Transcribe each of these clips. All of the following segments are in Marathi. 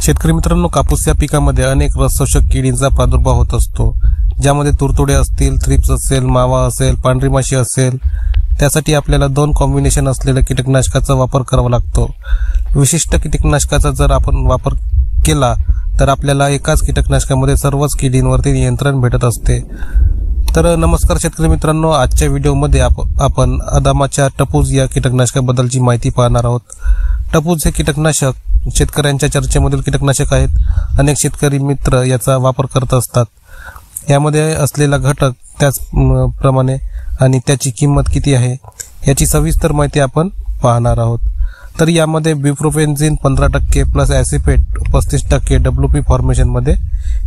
शेतकरी मित्रांनो, कापूस या पिकामध्ये अनेक रसशोषक किडींचा प्रादुर्भाव होत असतो, ज्यामध्ये तुरतुडे असतील, थ्रिप्स असेल, मावा असेल, पांढरी माशी असेल। त्यासाठी आपल्याला 2 कॉम्बिनेशन असलेल्या कीटकनाशकाचा वापर करावा लागतो। विशिष्ट कीटकनाशकाचा जर आपण वापर केला तर आपल्याला एकाच कीटकनाशकामध्ये सर्वच किडींवरती नियंत्रण भेटत असते। तर नमस्कार शेतकरी मित्रांनो, आजच्या व्हिडिओमध्ये आपण अदामाच्या टपूज या कीटकनाशकाबद्दलची माहिती पाहणार आहोत। टपूज हे कीटकनाशक शेतकऱ्यांच्या चर्चेमधील कीटकनाशक आहेत। अनेक शेतकरी मित्र याचा वापर करत असतात। यामध्ये असलेला घटक, त्याचप्रमाणे आणि त्याची किंमत किती आहे याची सविस्तर माहिती आपण पाहणार आहोत। तर यामध्ये बिप्रोफेन्झिन 15% प्लस ॲसिफेट 35% WP फॉर्मेशन मध्ये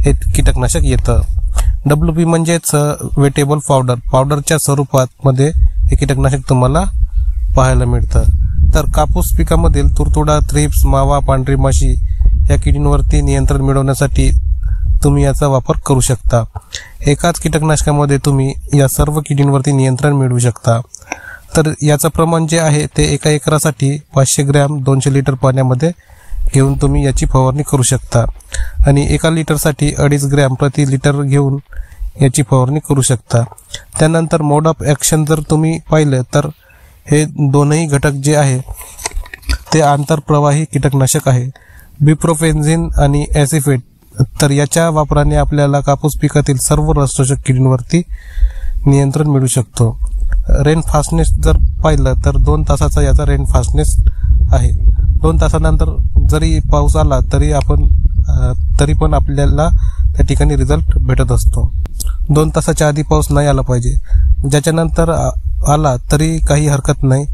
हे कीटकनाशक येतं। WP म्हणजेच वेटेबल पावडरच्या स्वरूपात मध्ये हे कीटकनाशक तुम्हाला पाहायला मिळतं। तर कापूस पिकामधील तुरतुडा, थ्रिप्स, मावा, पांढरी माशी या किडींवरती नियंत्रण मिळवण्यासाठी तुम्ही याचा वापर करू शकता। एकाच कीटकनाशकामध्ये तुम्ही या सर्व किडींवरती नियंत्रण मिळवू शकता। तर याचं प्रमाण जे आहे ते एका एकरासाठी 500 ग्रॅम 200 लिटर पाण्यामध्ये घेऊन तुम्ही याची फवारणी करू शकता आणि 1 लिटरसाठी 2.5 ग्रॅम प्रति लिटर घेऊन याची फवारणी करू शकता। त्यानंतर मोड ऑफ ॲक्शन जर तुम्ही पाहिलं तर हे दोनही घटक जे आहे ते आंतरप्रवाही कीटकनाशक आहे, बिप्रोफेन्झिन आणि ॲसिफेट। तर याच्या वापराने आपल्याला कापूस पिकातील सर्व रसशोषक किडींवरती नियंत्रण मिळू शकतो। रेन फास्टनेस जर पाहिलं तर 2 तासाचा याचा रेन फास्टनेस आहे। 2 तासानंतर जरी पाऊस आला तरी पण आपल्याला त्या ठिकाणी रिझल्ट भेटत असतो। 2 तासाच्या आधी पाऊस नाही आला पाहिजे, ज्याच्यानंतर आला तरी काही हरकत नाही,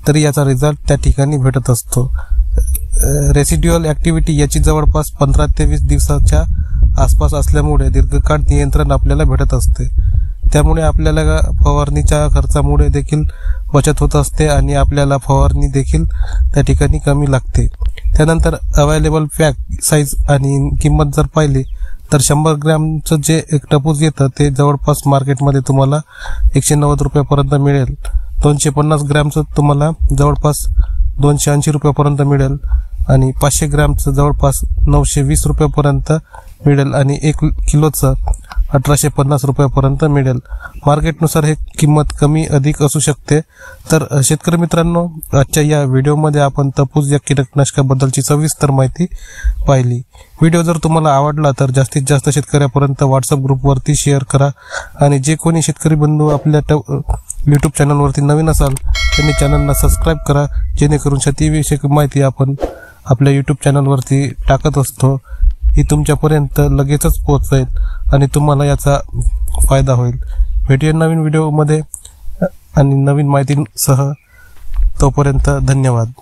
तरी याचा रिझल्ट त्या ठिकाणी भेटत असतो। रेसिड्युअल ॲक्टिव्हिटी याची जवळपास 15 ते 20 दिवसाच्या आसपास असल्यामुळे दीर्घकाळ नियंत्रण आपल्याला भेटत असते। त्यामुळे आपल्याला फवारणीच्या खर्चामुळे देखील बचत होत असते आणि आपल्याला फवारणी देखील त्या ठिकाणी कमी लागते। त्यानंतर अवेलेबल पॅक साईज आणि किंमत जर पाहिली तर 100 ग्रॅमचं जे एक टपूज येतं ते जवळपास मार्केटमध्ये तुम्हाला 190 रुपयापर्यंत मिळेल। 250 ग्रॅमचं तुम्हाला जवळपास 280 रुपयापर्यंत मिळेल आणि 500 ग्रॅमचं जवळपास 920 रुपयापर्यंत मिळेल आणि 1 किलोचं 1850 रुपयापर्यंत मिळेल। मार्केटनुसार हे किंमत कमी अधिक असू शकते। तर शेतकरी मित्रांनो, आजच्या या व्हिडिओमध्ये आपण टपूज या कीटकनाशकाबद्दलची सविस्तर माहिती पाहिली। व्हिडिओ जर तुम्हाला आवडला तर जास्तीत जास्त शेतकऱ्यापर्यंत व्हॉट्सअप ग्रुपवरती शेअर करा आणि जे कोणी शेतकरी बंधू आपल्या यूट्यूब चॅनलवरती नवीन असाल त्यांनी चॅनलला सबस्क्राईब करा, जेणेकरून शेतीविषयक माहिती आपण आपल्या यूट्यूब चॅनलवरती टाकत असतो ही तुमच्यापर्यंत लगेचच पोहोचेल आणि तुम्हाला याचा फायदा होईल। भेटूया नवीन व्हिडिओमध्ये आणि नवीन माहितीसह। तोपर्यंत धन्यवाद।